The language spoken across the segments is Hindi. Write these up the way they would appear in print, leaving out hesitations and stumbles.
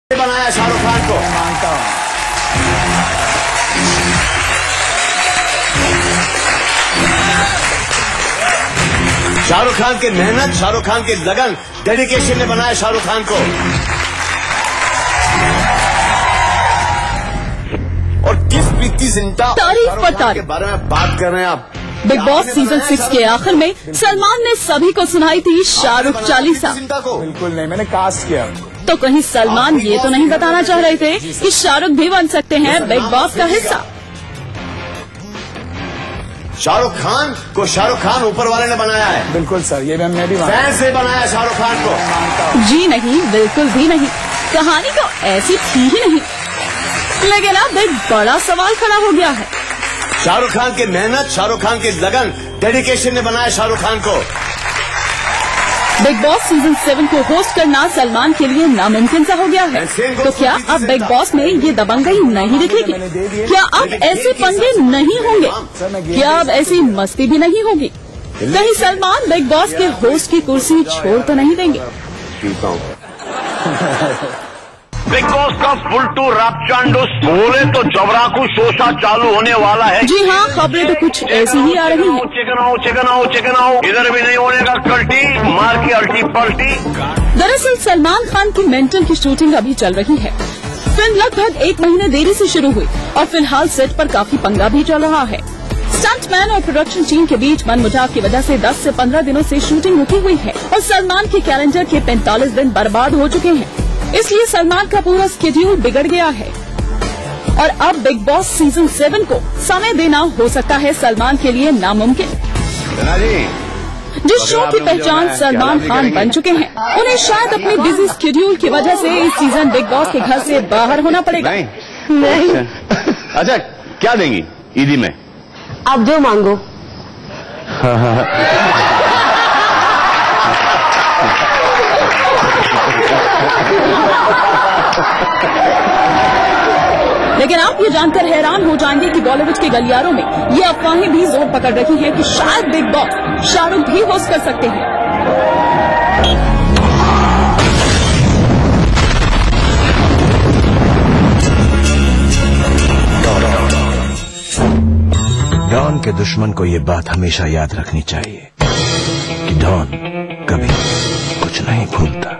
बनाया शाहरुख खान को। मानता हूँ। शाहरुख खान की मेहनत, शाहरुख खान की लगन, डेडिकेशन ने बनाया शाहरुख खान को। और किस प्रीति जिंटा तारीफ पर तारीफ के बारे में बात कर रहे हैं आप। बिग बॉस सीजन 6 के आखिर में सलमान ने सभी को सुनाई थी शाहरुख चालीसा। बिल्कुल नहीं, मैंने कास्ट किया। तो कहीं सलमान ये तो नहीं बताना चाह रहे थे कि शाहरुख भी बन सकते हैं बिग बॉस का हिस्सा। शाहरुख खान को शाहरुख खान ऊपर वाले ने बनाया है। बिल्कुल सर, ये मैं भी फैंस ने बनाया शाहरुख खान को। जी नहीं, बिल्कुल भी नहीं। कहानी तो ऐसी थी ही नहीं, लेकिन अब एक बड़ा सवाल खड़ा हो गया है। शाहरुख खान की मेहनत, शाहरुख खान की लगन, डेडिकेशन ने बनाया शाहरुख खान को। बिग बॉस सीजन 7 को होस्ट करना सलमान के लिए नामुमकिन सा हो गया है। तो क्या अब बिग बॉस में ये दबंगई नहीं दिखेगी? क्या अब ऐसे पंगे नहीं होंगे? क्या अब ऐसी मस्ती भी नहीं होगी? कहीं सलमान बिग बॉस के होस्ट की कुर्सी छोड़ तो नहीं देंगे? बिग बॉस का फुल टू रैप चांडूस बोले तो जबराकू शोशा चालू होने वाला है। जी हाँ, खबरें तो कुछ ऐसी ही आ रही हैं। चिकन आओ, इधर भी नहीं होने का कल्टी, मार की अल्टी पल्टी। दरअसल सलमान खान की मेंटल की शूटिंग अभी चल रही है। फिल्म लगभग 1 महीने देरी से शुरू हुई और फिलहाल सेट पर काफी पंगा भी चल रहा है। स्टंटमैन और प्रोडक्शन टीम के बीच मनमुटाव की वजह से 10 से 15 दिनों से शूटिंग रुकी हुई है और सलमान के कैलेंडर के 45 दिन बर्बाद हो चुके हैं। इसलिए सलमान का पूरा स्केड्यूल बिगड़ गया है और अब बिग बॉस सीजन 7 को समय देना हो सकता है सलमान के लिए नामुमकिन। जिस शो की पहचान सलमान खान बन चुके हैं, उन्हें शायद अपने बिजी स्केड्यूल की वजह से इस सीजन बिग बॉस के घर से बाहर होना पड़ेगा। नहीं। अच्छा, क्या देंगी ईदी में? आप जो मांगो। लेकिन आप ये जानकर हैरान हो जाएंगे कि बॉलीवुड के गलियारों में ये अफवाहें भी जोर पकड़ रही हैं कि शायद बिग बॉस शाहरुख भी होस्ट कर सकते हैं। डॉन के दुश्मन को ये बात हमेशा याद रखनी चाहिए कि डॉन कभी कुछ नहीं भूलता।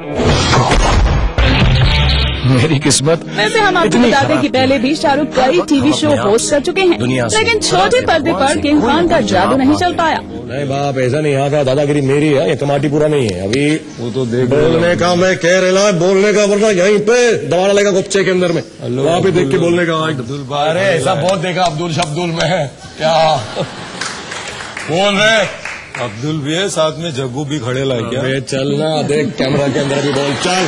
मेरी किस्मत। वैसे हम आपको बता दें कि पहले भी शाहरुख कई टीवी शो होस्ट कर चुके हैं, लेकिन छोटे पर्दे पर किंग खान का जादू नहीं चल पाया। नहीं बाप, ऐसा नहीं। यहाँ का दादागिरी मेरी है, ये टमाटी पूरा नहीं है। अभी वो तो देख बोलने का मैं कह रहा, बोलने का वरना यहीं पे दबा लेगा गुप्चे के अंदर में। वहाँ पे देख के बोलने का। अरे ऐसा बहुत देखा अब्दुल शब्दुल में है क्या बोल रहे? अब्दुल भी है, साथ में जग्गू भी खड़े लाए क्या? चलना देख, कैमरा के अंदर भी बोल। चल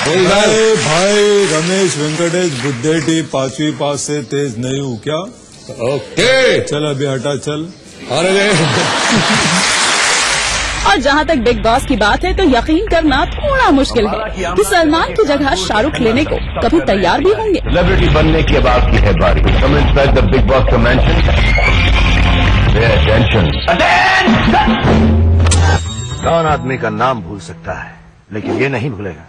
भाई रमेश वेंकटेश बुद्धेटी 5वीं पास से तेज नहीं हूँ क्या? ओके चल अभी हटा चल। अरे और जहाँ तक बिग बॉस की बात है तो यकीन करना थोड़ा मुश्किल है कि सलमान की जगह शाहरुख लेने को कभी तैयार भी होंगे। सेलिब्रिटी बनने की बात की है बारी। Come inside the Bigg Boss commission. Don आदमी का नाम भूल सकता है, लेकिन ये नहीं भूलेगा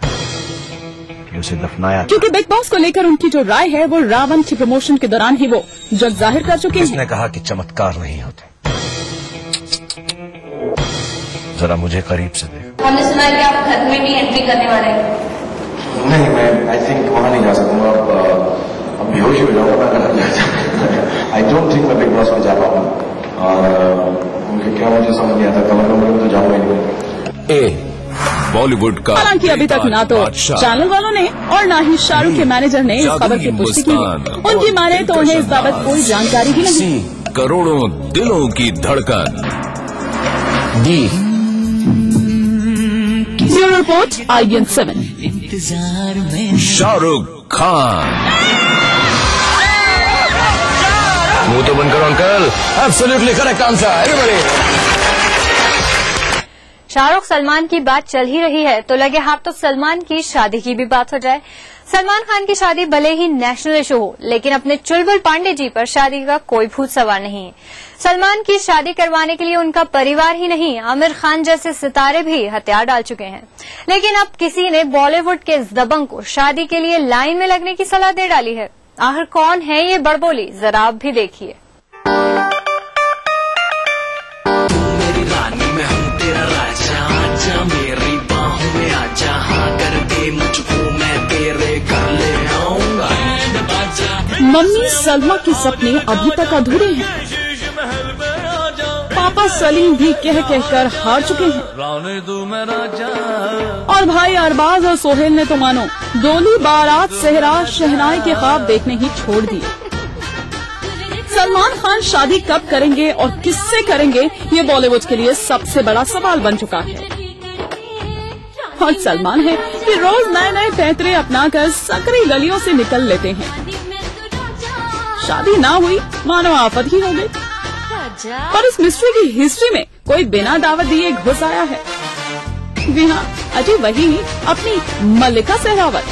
कि उसे दफनाया। क्योंकि बिग बॉस को लेकर उनकी जो राय है वो रावण की प्रमोशन के दौरान ही वो जग जाहिर कर चुके हैं। किसने कहा कि चमत्कार नहीं होते? जरा मुझे करीब से देखो। हमने सुना है कि आप घर में भी एंट्री करने वाले हैं। नहीं, मैं आई थिंक वहाँ नहीं जा सकूंगा। अब बेहोश हो जाऊंगा। आई डोंट थिंक मैं बिग बॉस में जा पाऊंगा और मुझे क्या मुझे समझ नहीं आता। कमर में तो जाऊंगा ही नहीं। बॉलीवुड का हालांकि अभी तक ना तो चैनल वालों ने और ना ही शाहरुख के मैनेजर ने इस खबर की पुष्टि की है। उनकी माने तो उन्हें इस बाबत कोई जानकारी ही नहीं। करोड़ों दिलों की धड़कन दी। Bureau report IBN 7। Shahrukh Khan. मुंह तो बंद करो uncle. Absolutely correct answer everybody. Shahrukh Salman की बात चल ही रही है तो लगे हाथ तो सलमान की शादी की भी बात हो जाए। सलमान खान की शादी भले ही नेशनल इशू हो, लेकिन अपने चुलबुल पांडे जी पर शादी का कोई भूत सवार नहीं है। सलमान की शादी करवाने के लिए उनका परिवार ही नहीं, आमिर खान जैसे सितारे भी हथियार डाल चुके हैं। लेकिन अब किसी ने बॉलीवुड के इस दबंग को शादी के लिए लाइन में लगने की सलाह दे डाली है। आखिर कौन है ये बड़बोली, जरा आप भी देखिए। मम्मी सलमा के सपने अभी तक अधूरे हैं। पापा सलीम भी कह कहकर हार चुके हैं। और भाई अरबाज और सोहेल ने तो मानो डोली बारात सेहरा शहनाई के ख्वाब देखने ही छोड़ दिए। सलमान खान शादी कब करेंगे और किससे करेंगे, ये बॉलीवुड के लिए सबसे बड़ा सवाल बन चुका है। और सलमान है कि रोज नए नए पैतरे अपनाकर सकरी गलियों से निकल लेते हैं। शादी ना हुई मानो आफत ही हो गई। पर इस मिस्ट्री की हिस्ट्री में कोई बिना दावत दिए घुस आया है। जी हाँ, अजय वही अपनी मल्लिका सहरावत।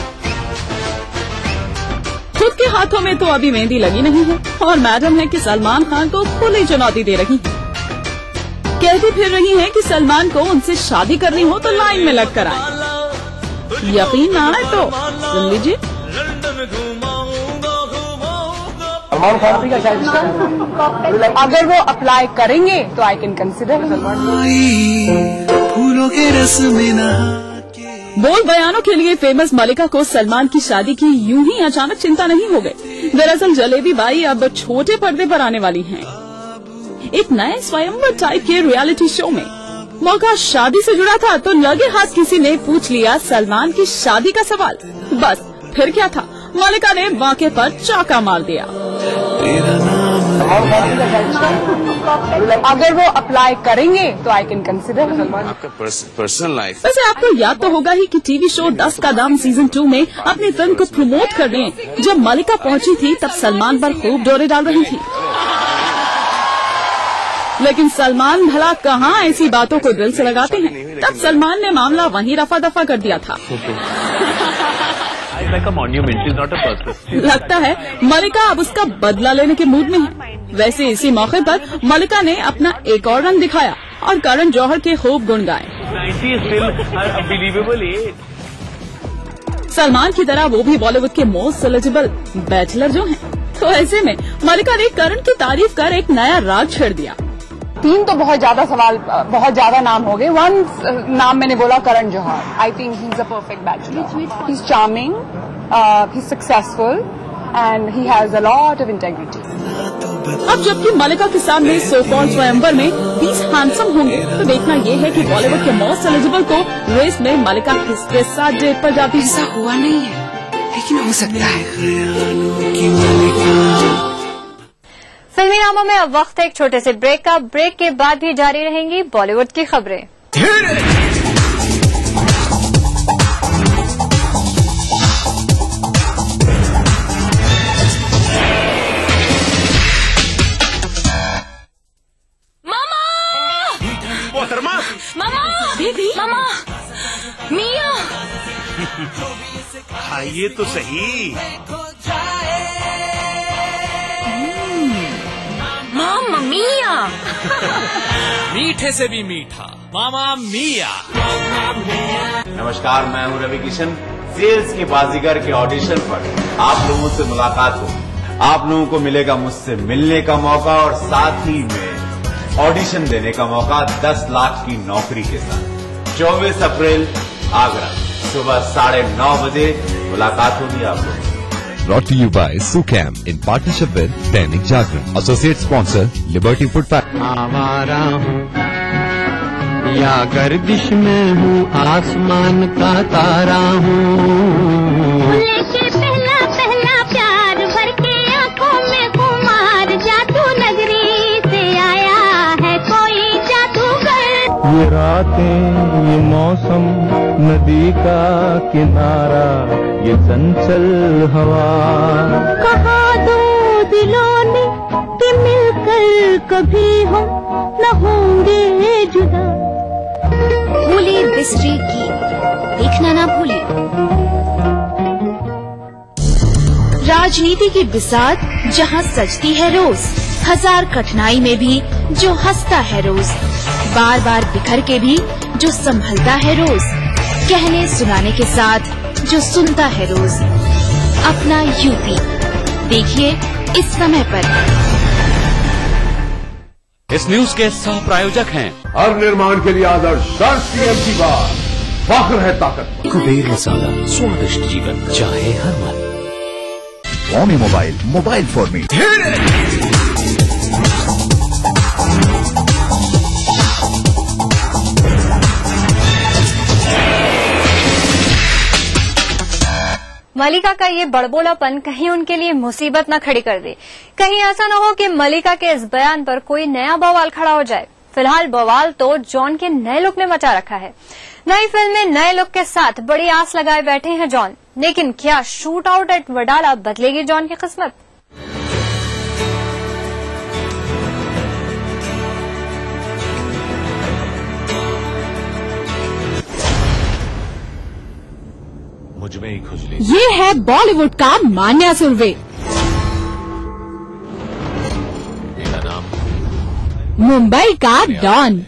खुद के हाथों में तो अभी मेहंदी लगी नहीं है और मैडम है कि सलमान खान को खुली चुनौती दे रही है। कहती फिर रही है कि सलमान को उनसे शादी करनी हो तो लाइन में लगकर आए। यकीन ना आए तो सुन लीजिए। सलमान खान का शादी अगर वो अप्लाई करेंगे तो आई कैन कंसिडर। फूलों के रस में बोल बयानों के लिए फेमस मल्लिका को सलमान की शादी की यूं ही अचानक चिंता नहीं हो गई। दरअसल जलेबी बाई अब छोटे पर्दे पर आने वाली हैं। एक नए स्वयंवर टाइप के रियलिटी शो में मौका शादी से जुड़ा था तो लगे हाथ किसी ने पूछ लिया सलमान की शादी का सवाल। बस फिर क्या था, मल्लिका ने वाक़े पर चाका मार दिया। अगर वो अप्लाई करेंगे तो आई कैन कंसिडर। आपका पर्सनल लाइफ। वैसे आपको याद तो होगा ही कि टीवी शो 10 का दाम सीजन 2 में अपनी फिल्म को प्रमोट करने जब मल्लिका पहुंची थी तब सलमान पर खूब डोरे डाल रही थी। लेकिन सलमान भला कहाँ ऐसी बातों को दिल से लगाते हैं। तब सलमान ने मामला वहीं रफा दफा कर दिया था। लगता है मल्लिका अब उसका बदला लेने के मूड में है। वैसे इसी मौके पर मल्लिका ने अपना एक और रंग दिखाया और करण जौहर के खूब गुण गाए। सलमान की तरह वो भी बॉलीवुड के मोस्ट एलिजिबल बैचलर जो हैं। तो ऐसे में मल्लिका ने करण की तारीफ कर एक नया राग छेड़ दिया। 3 तो बहुत ज्यादा नाम हो गए। वन नाम मैंने बोला Karan Johar. I think he is a perfect bachelor. He is charming, he is successful and he has a lot of integrity. अब जबकि मल्लिका के सामने सो कॉल्ड स्वयंवर में 20 हैंडसम होंगे तो देखना ये है कि बॉलीवुड के मोस्ट एलिजिबल को रेस में मल्लिका किसके साथ डेट पर जाती है। ऐसा हुआ नहीं है लेकिन हो सकता है। फिल्मी नामों में अब वक्त है एक छोटे से ब्रेक का। ब्रेक के बाद भी जारी रहेंगी बॉलीवुड की खबरें। मामा, दीदी, मामा, मिया, खाइए तो सही। मामा मिया। मीठे से भी मीठा मामा मिया। नमस्कार, मैं हूं रवि किशन। सेल्स के बाजीगर के ऑडिशन पर आप लोगों से मुलाकात होगी। आप लोगों को मिलेगा मुझसे मिलने का मौका और साथ ही में ऑडिशन देने का मौका 10 लाख की नौकरी के साथ। 24 अप्रैल आगरा सुबह 9:30 बजे मुलाकात होगी आप लोगों। Brought to you by Sucam in partnership with Dainik Jagran. Associate sponsor Liberty Food Pack. आवारा हूँ या गर्दिश में हूँ, आसमान का तारा हूँ। लेके पहला पहला प्यार भर के आँखों में कुमार, जादू नगरी से आया है कोई जादूगर। ये रातें, ये मौसम, नदी का किनारा, ये चंचल हवा। कहा दो दिलों ने कि मिलकर कभी हम न होंगे जुदा। होली बिस्ट्री की देखना ना भूलें। राजनीति की बिसात जहां सजती है रोज, हजार कठिनाई में भी जो हंसता है रोज, बार बार बिखर के भी जो संभलता है रोज, कहने सुनाने के साथ जो सुनता है रोज। अपना यूपी देखिए इस समय पर। इस न्यूज के सह प्रायोजक हैं हर निर्माण के लिए आदर्श सीएम की बात, फख्र है ताकत। कुबेर मसाला, स्वादिष्ट जीवन चाहे हर मन। Xiaomi mobile for me. Mallika का ये बड़बोलापन कहीं उनके लिए मुसीबत न खड़ी कर दे। कहीं ऐसा न हो कि मलिका के इस बयान पर कोई नया बवाल खड़ा हो जाए। फिलहाल बवाल तो जॉन के नए लुक ने मचा रखा है। नई फिल्म में नए लुक के साथ बड़ी आस लगाए बैठे हैं जॉन, लेकिन क्या शूट आउट एट वडाला बदलेगी जॉन की किस्मत? मुझमें ही खुजली। ये है बॉलीवुड का मान्या सुरवे। मेरा नाम मुंबई का डॉन।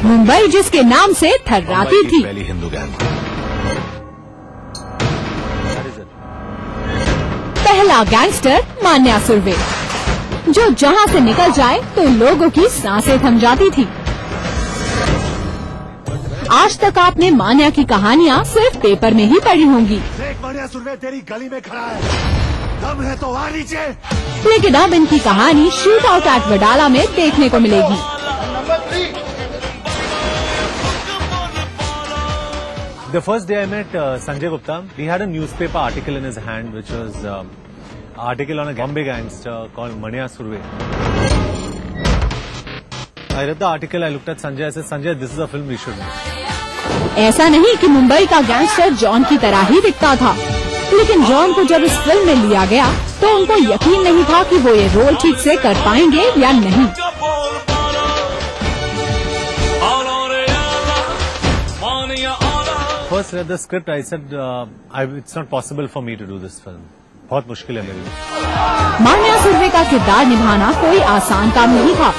मुंबई जिसके नाम से थर्राती थी। पहली हिंदू गैंग। पहला गैंगस्टर मान्या सुरवे, जो जहां से निकल जाए तो लोगों की सांसें थम जाती थी। आज तक आपने मान्या की कहानियां सिर्फ पेपर में ही पढ़ी होंगी। मान्या सुरवे तेरी गली में खड़ा है, दम है तो आ नीचे। लेकिन अब इनकी कहानी शूट आउट एट वडाला में देखने को मिलेगी। The first day I met Sanjay Gupta, he had a newspaper article in his hand, which was article on a Bombay gangster called Manya Surve. I read the article, I looked at Sanjay, I said, Sanjay, this is a film we should make. ऐसा नहीं कि मुंबई का गैंगस्टर जॉन की तरह ही दिखता था, लेकिन जॉन को जब इस फिल्म में लिया गया तो उनको यकीन नहीं था कि वो ये रोल ठीक से कर पाएंगे या नहीं। First read the script, I said, it's not possible for me to do this film. बहुत मुश्किल है मेरे लिए। मान्या सुरवे का किरदार निभाना कोई आसान काम नहीं था।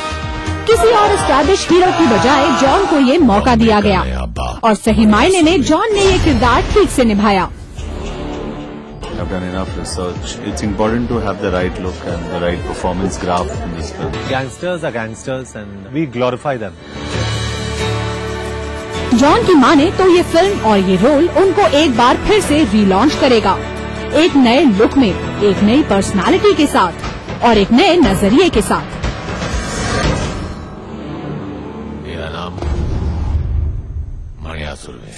किसी और एस्टैब्लिश हीरो की बजाय जॉन को ये मौका दिया गया और सही मायने में जॉन ने ये किरदार ठीक से निभाया। I've done enough research. It's important to have the right look and the right performance graph in this film. Gangsters are gangsters and we glorify them. John की माने तो ये फिल्म और ये रोल उनको एक बार फिर से रीलॉन्च करेगा, एक नए लुक में, एक नई पर्सनालिटी के साथ और एक नए नजरिए के साथ। मेरा नाम मान्या सुरवे।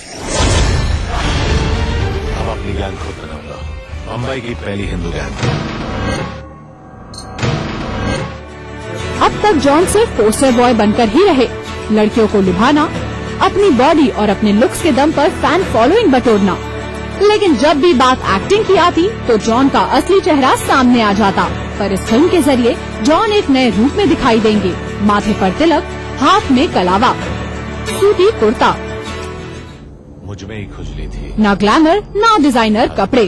अब अपनी गैंग खुद बनाऊंगा, मुंबई की पहली हिंदू गैंग। अब तक जॉन सिर्फ पोस्टर बॉय बनकर ही रहे, लड़कियों को लुभाना, अपनी बॉडी और अपने लुक्स के दम पर फैन फॉलोइंग बटोरना। लेकिन जब भी बात एक्टिंग की आती तो जॉन का असली चेहरा सामने आ जाता। पर इस फिल्म के जरिए जॉन एक नए रूप में दिखाई देंगे। माथे पर तिलक, हाथ में कलावा, सूती कुर्ता, मुझमें ही खुजली थी। ना ग्लैमर ना डिजाइनर कपड़े।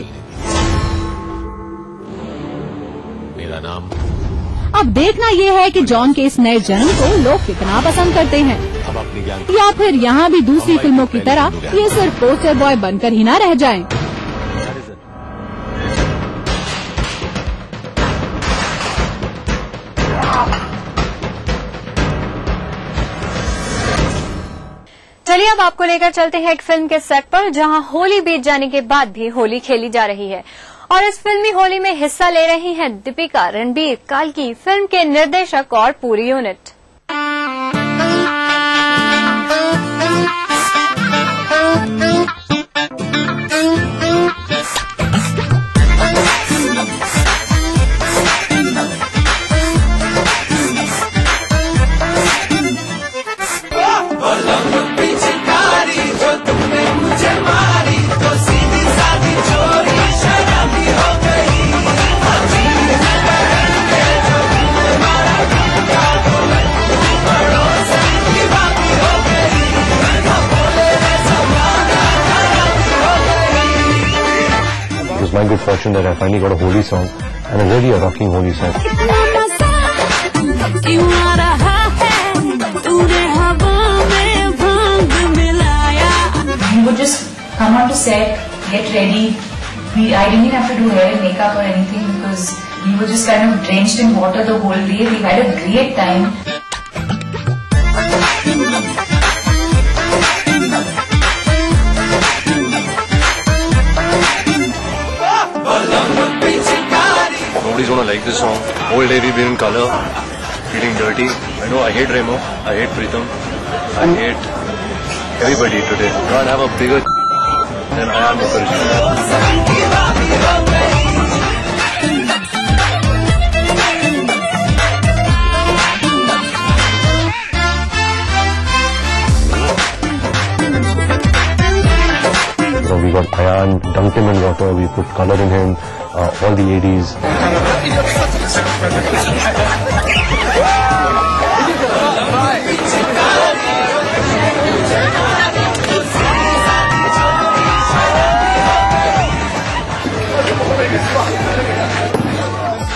मेरा नाम। अब देखना ये है कि जॉन के इस नए जन्म को लोग कितना पसंद करते हैं, अब अपनी गैंग या फिर यहाँ भी दूसरी फिल्मों की तरह ये सिर्फ पोस्टर बॉय बनकर ही ना रह जाएं। चलिए अब आपको लेकर चलते हैं एक फिल्म के सेट पर, जहां होली बीत जाने के बाद भी होली खेली जा रही है। और इस फिल्मी होली में हिस्सा ले रही हैं दीपिका, रणबीर, काल्की, फिल्म के निर्देशक और पूरी unit. my good fortune that I finally got a holy song and a really rocking holy song. We would just come on to set, get ready. I didn't even have to do hair and makeup or anything because we were just kind of drenched in water the whole day. We had a great time. Nobody's gonna like this song. Whole day we've been in color, feeling dirty. I know I hate Remo, I hate Pritam, I hate everybody today. Can't have a bigger than Ayan Mukherjee. So we got Ayan, dunked him in water, we put color in him, all the 80s.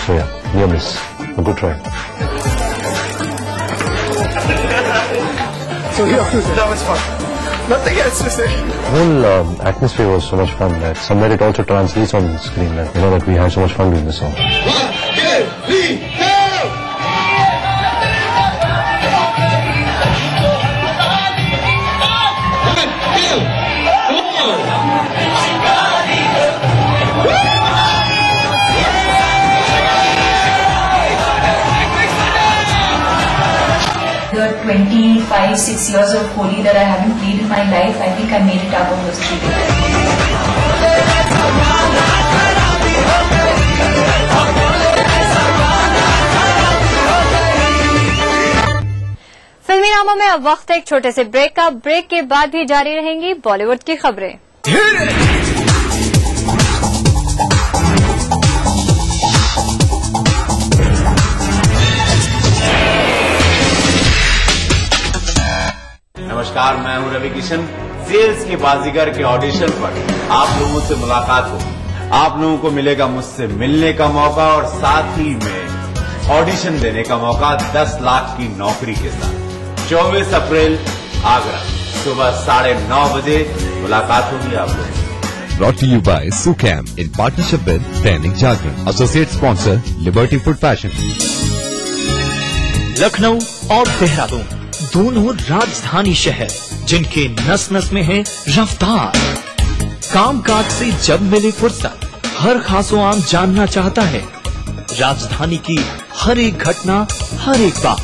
So yeah, near miss. A good try. So yeah, that was fun. Nothing else to say. The whole atmosphere was so much fun that somewhere it also translates on the screen that you know that we had so much fun doing the song. 1, 2, 3, go! The 25-6 years of Holi that I haven't played in my life, I think I made it up of those 3 days. फिल्मी नामों में अब वक्त है एक छोटे से ब्रेक का। ब्रेक के बाद भी जारी रहेंगी बॉलीवुड की खबरें। नमस्कार, मैं हूं रवि किशन। सेल्स के बाजीगर के ऑडिशन पर आप लोगों से मुलाकात होगी। आप लोगों को मिलेगा मुझसे मिलने का मौका और साथ ही में ऑडिशन देने का मौका 10 लाख की नौकरी के साथ। 24 अप्रैल आगरा सुबह 9:30 बजे मुलाकात होगी आप लोगों से। Brought to you by Sucam in partnership with Dainik Jagran, associate sponsor Liberty Food Fashion। Lucknow और देहरादून दोनों राजधानी शहर जिनके नस नस में है रफ्तार। कामकाज से जब मिली फुर्सत हर खासो आम जानना चाहता है राजधानी की हर एक घटना, हर एक बात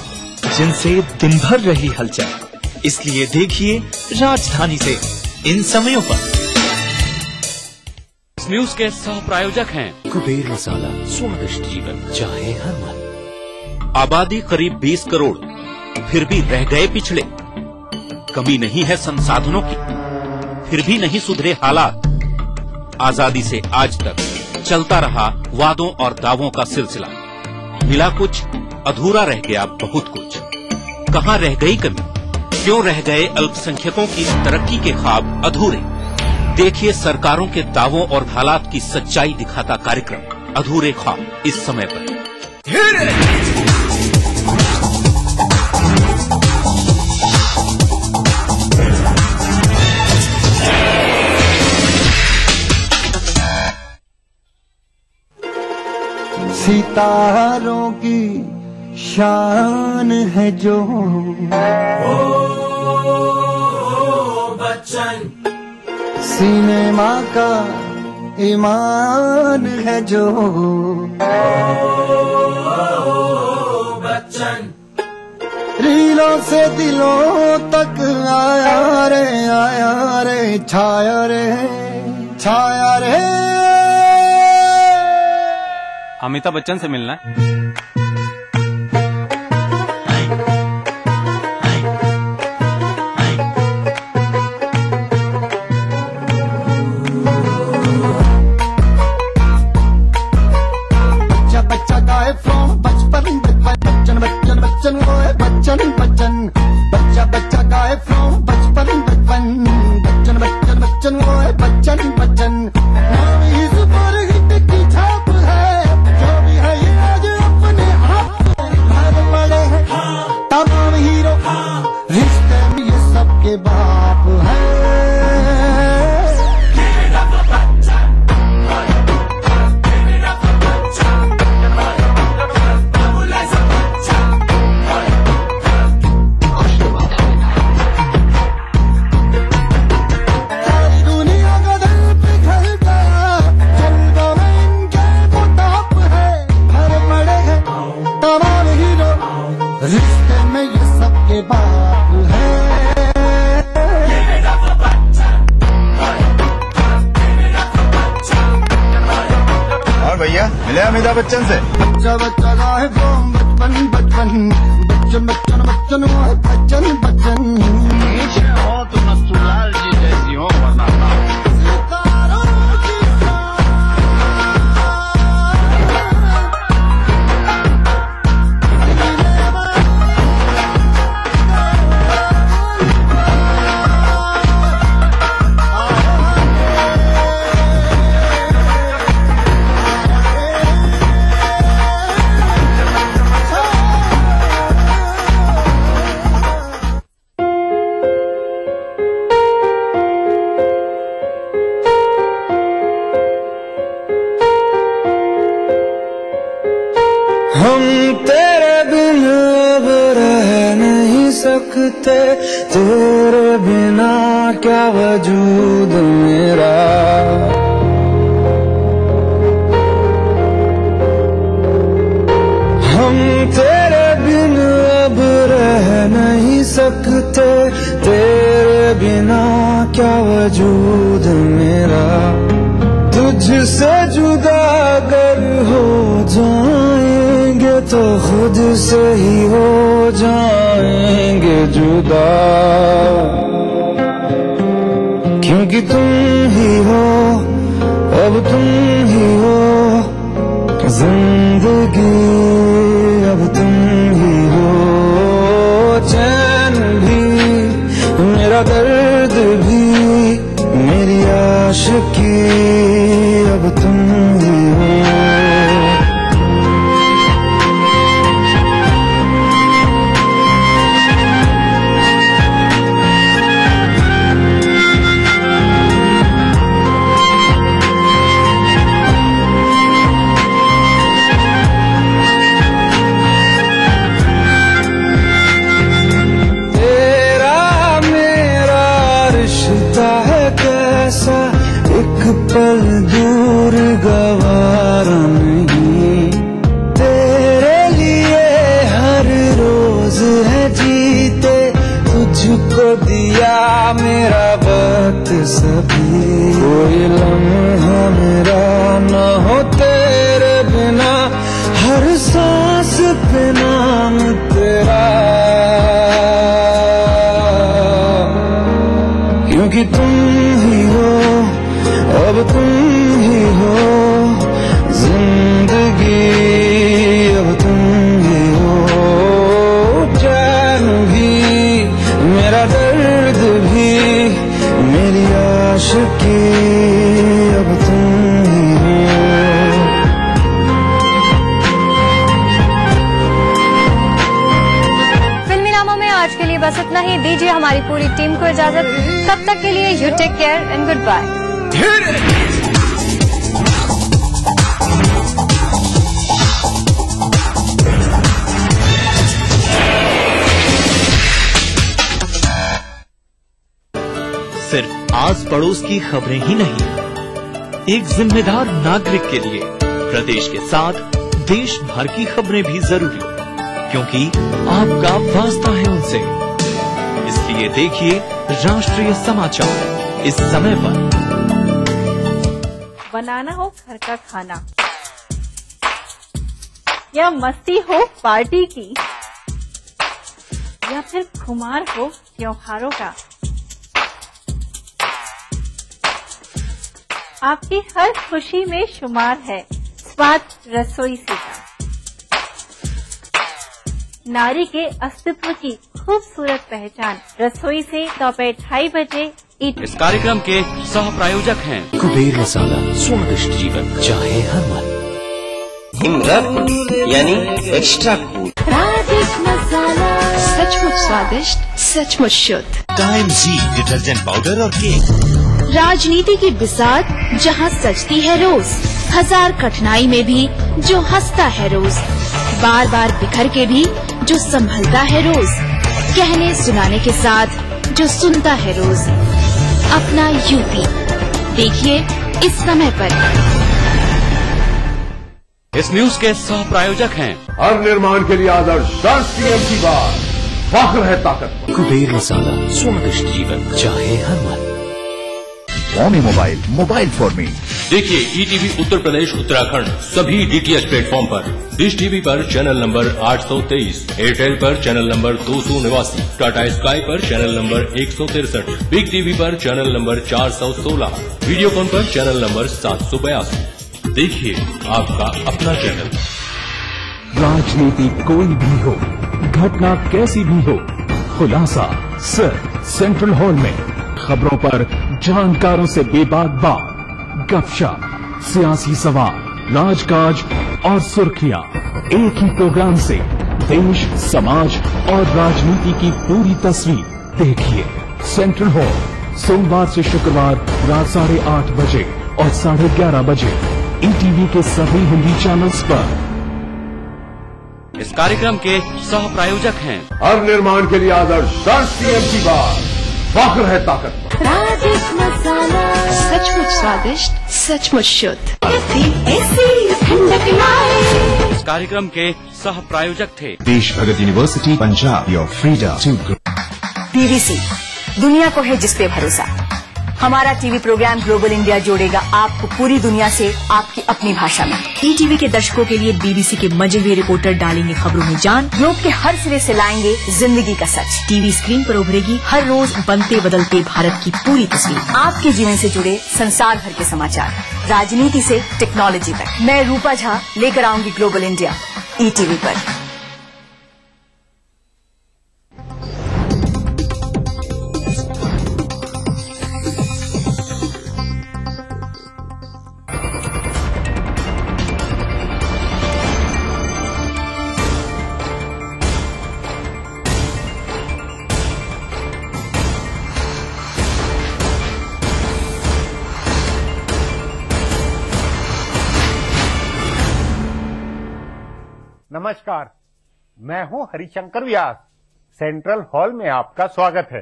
जिनसे दिन भर रही हलचल। इसलिए देखिए राजधानी से इन समयों पर। इस न्यूज के सह प्रायोजक हैं कुबेर मसाला, स्वादिष्ट जीवन चाहे हर मन। आबादी करीब 20 करोड़, फिर भी रह गए पिछड़े। कमी नहीं है संसाधनों की, फिर भी नहीं सुधरे हालात। आजादी से आज तक चलता रहा वादों और दावों का सिलसिला। मिला कुछ, अधूरा रह गया बहुत कुछ। कहां रह गई कमी, क्यों रह गए अल्पसंख्यकों की तरक्की के ख्वाब अधूरे। देखिए सरकारों के दावों और हालात की सच्चाई दिखाता कार्यक्रम अधूरे ख्वाब इस समय पर। सितारों की शान है जो बच्चन, सिनेमा का ईमान है जो बच्चन, रीलों से दिलों तक आया रे छाया रे। अमिताभ बच्चन से मिलना है। बच्चा गाए फ्रॉम बचपन, बच्चन बच्चन बच्चन वो है बच्चन बच्चन। बच्चा गाए फ्रॉम बचपन, बच्चन बच्चन बच्चन वो है बच्चन बच्चन। मिले अमिताभ बच्चन से? बच्चा बच्चा गाए फ्रॉम बचपन बचपन, बच्चन बच्चन बच्चन वो है बच्चन बच्चन। नीचे हो तो नस्तूलाल जी जैसी हो वरना ना। हम तेरे बिन अब रह नहीं सकते, तेरे बिना क्या वजूद मेरा। हम तेरे बिन अब रह नहीं सकते, तेरे बिना क्या वजूद मेरा। तुझसे जुदा अगर हो जाएंगे तो खुद से ही हो जाएंगे जुदा, क्योंकि तुम ही हो, अब तुम ही हो जिंदगी, अब तुम ही हो। चैन भी मेरा दर्द भी मेरी आशिकी, अब तुम ही हो। पल दूर गवारा नहीं, तेरे लिए हर रोज है जीते, तुझको दिया मेरा वक्त सभी। कोई लम्हा मेरा न हो तेरे बिना, हर सांस पे नाम तेरा, क्योंकि तुम ही हो, अब तुम ही हो जिंदगी, अब तुम ही हो। चैन भी मेरा दर्द भी मेरी आशिकी, अब तुम ही हो। फिल्मी नामों में आज के लिए बस इतना ही। दीजिए हमारी पूरी टीम को इजाजत। तब तक के लिए you take care and goodbye. सिर्फ आस पड़ोस की खबरें ही नहीं, एक जिम्मेदार नागरिक के लिए प्रदेश के साथ देश भर की खबरें भी जरूरी, क्योंकि आपका वास्ता है उनसे। इसलिए देखिए राष्ट्रीय समाचार इस समय पर। बनाना हो घर का खाना या मस्ती हो पार्टी की, या फिर खुमार हो त्योहारों का, आपकी हर खुशी में शुमार है स्वाद रसोई से का। नारी के अस्तित्व की खूबसूरत पहचान रसोई से दोपहर 2:30 बजे। इस कार्यक्रम के सह प्रायोजक हैं कुबेर मसाला, स्वादिष्ट जीवन चाहे हर मन। हिमरत यानी एक्स्ट्रा कूल, राजेश मसाला, सचमुच स्वादिष्ट, सचमुच शुद्ध। टाइम जी डिटर्जेंट पाउडर और केक। राजनीति की बिसात जहां सजती है रोज, हजार कठिनाई में भी जो हंसता है रोज, बार बार बिखर के भी जो संभलता है रोज, कहने सुनाने के साथ जो सुनता है रोज। अपना यूपी देखिए इस समय पर। इस न्यूज के सह प्रायोजक हैं हर निर्माण के लिए आदर्श राष्ट्रीय की बात, फख्र है ताकत। कुबेर मसाला, स्वादिष्ट जीवन चाहे हर मन। For me mobile, mobile for मी। देखिए ईटीवी उत्तर प्रदेश उत्तराखंड सभी डीटीएच प्लेटफॉर्म पर, डिश टीवी पर चैनल नंबर 823, एयरटेल पर चैनल नंबर 289, टाटा स्काई पर चैनल नंबर 163, बिग टीवी पर चैनल नंबर 416, वीडियोकॉन पर चैनल नंबर 782। देखिए आपका अपना चैनल। राजनीति कोई भी हो, घटना कैसी भी हो, खुलासा सिर्फ सेंट्रल हॉल में। खबरों पर जानकारों से बेबाक बात, गपशप, सियासी सवाल, राजकाज और सुर्खियां एक ही प्रोग्राम से देश, समाज और राजनीति की पूरी तस्वीर देखिए। सेंट्रल हॉल सोमवार से शुक्रवार रात 8:30 बजे और 11:30 बजे ईटीवी के सभी हिंदी चैनल्स पर। इस कार्यक्रम के सह प्रायोजक हैं हर निर्माण के लिए आदर्श सीएम की बात, फख्र है ताकत। सचमुच स्वादिष्ट, सचमुच शुद्ध। इस कार्यक्रम के सह प्रायोजक थे Desh Bhagat University Punjab, your freedom to grow. BBC, दुनिया को है जिस पे भरोसा। हमारा टीवी प्रोग्राम ग्लोबल इंडिया जोड़ेगा आपको पूरी दुनिया से आपकी अपनी भाषा में। ईटीवी के दर्शकों के लिए बीबीसी के मजे हुए रिपोर्टर डालेंगे खबरों में जान, ग्लोब के हर सिरे से लाएंगे जिंदगी का सच। टीवी स्क्रीन पर उभरेगी हर रोज बनते बदलते भारत की पूरी तस्वीर। आपके जीवन से जुड़े संसार भर के समाचार, राजनीति से टेक्नोलॉजी तक। मैं रूपा झा लेकर आऊंगी ग्लोबल इंडिया ईटीवी पर। नमस्कार, मैं हूं हरिशंकर व्यास। सेंट्रल हॉल में आपका स्वागत है।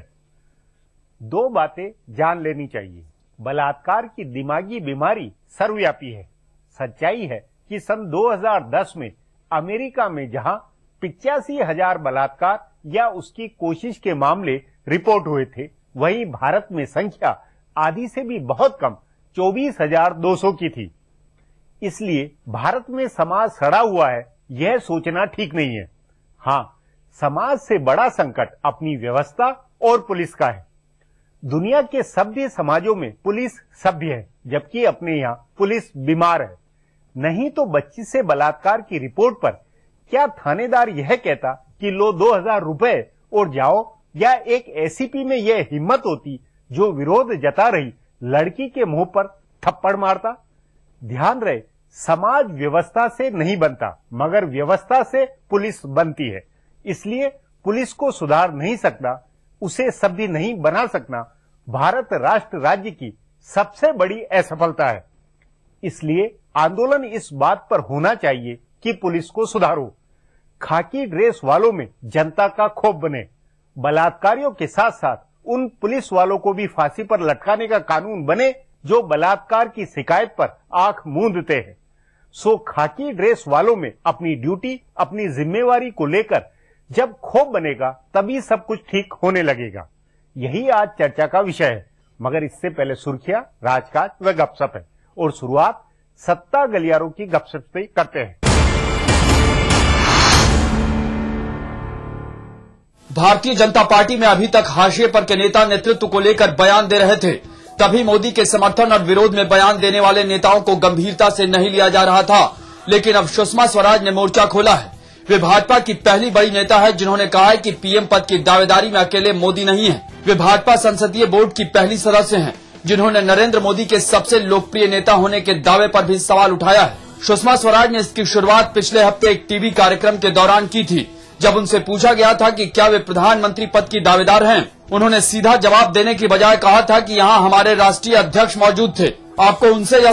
दो बातें जान लेनी चाहिए। बलात्कार की दिमागी बीमारी सर्वव्यापी है। सच्चाई है कि सन 2010 में अमेरिका में जहां 85,000 बलात्कार या उसकी कोशिश के मामले रिपोर्ट हुए थे, वहीं भारत में संख्या आधी से भी बहुत कम 24,200 की थी। इसलिए भारत में समाज सड़ा हुआ है, यह सोचना ठीक नहीं है। हाँ, समाज से बड़ा संकट अपनी व्यवस्था और पुलिस का है। दुनिया के सभ्य समाजों में पुलिस सभ्य है, जबकि अपने यहाँ पुलिस बीमार है। नहीं तो बच्ची से बलात्कार की रिपोर्ट पर क्या थानेदार यह कहता कि लो 2,000 रुपए और जाओ, या एक एसीपी में यह हिम्मत होती जो विरोध जता रही लड़की के मुंह पर थप्पड़ मारता? ध्यान रहे, समाज व्यवस्था से नहीं बनता, मगर व्यवस्था से पुलिस बनती है। इसलिए पुलिस को सुधार नहीं सकता, उसे सभ्य नहीं बना सकना भारत राष्ट्र राज्य की सबसे बड़ी असफलता है। इसलिए आंदोलन इस बात पर होना चाहिए कि पुलिस को सुधारो। खाकी ड्रेस वालों में जनता का खौफ बने। बलात्कारियों के साथ साथ उन पुलिस वालों को भी फांसी पर लटकाने का कानून बने जो बलात्कार की शिकायत पर आंख मूंदते हैं। सो खाकी ड्रेस वालों में अपनी ड्यूटी, अपनी जिम्मेवारी को लेकर जब खौफ बनेगा, तभी सब कुछ ठीक होने लगेगा। यही आज चर्चा का विषय है। मगर इससे पहले सुर्खियां, राजकाज व गपशप है, और शुरुआत सत्ता गलियारों की गपशप से करते हैं। भारतीय जनता पार्टी में अभी तक हाशिए पर के नेता नेतृत्व को लेकर बयान दे रहे थे, तभी मोदी के समर्थन और विरोध में बयान देने वाले नेताओं को गंभीरता से नहीं लिया जा रहा था। लेकिन अब सुषमा स्वराज ने मोर्चा खोला है। वे भाजपा की पहली बड़ी नेता है जिन्होंने कहा है कि पीएम पद की दावेदारी में अकेले मोदी नहीं है। वे भाजपा संसदीय बोर्ड की पहली सदस्य हैं जिन्होंने नरेंद्र मोदी के सबसे लोकप्रिय नेता होने के दावे पर भी सवाल उठाया है। सुषमा स्वराज ने इसकी शुरुआत पिछले हफ्ते एक टीवी कार्यक्रम के दौरान की थी, जब उनसे पूछा गया था कि क्या वे प्रधानमंत्री पद की दावेदार हैं। उन्होंने सीधा जवाब देने की बजाय कहा था कि यहाँ हमारे राष्ट्रीय अध्यक्ष मौजूद थे, आपको उनसे यह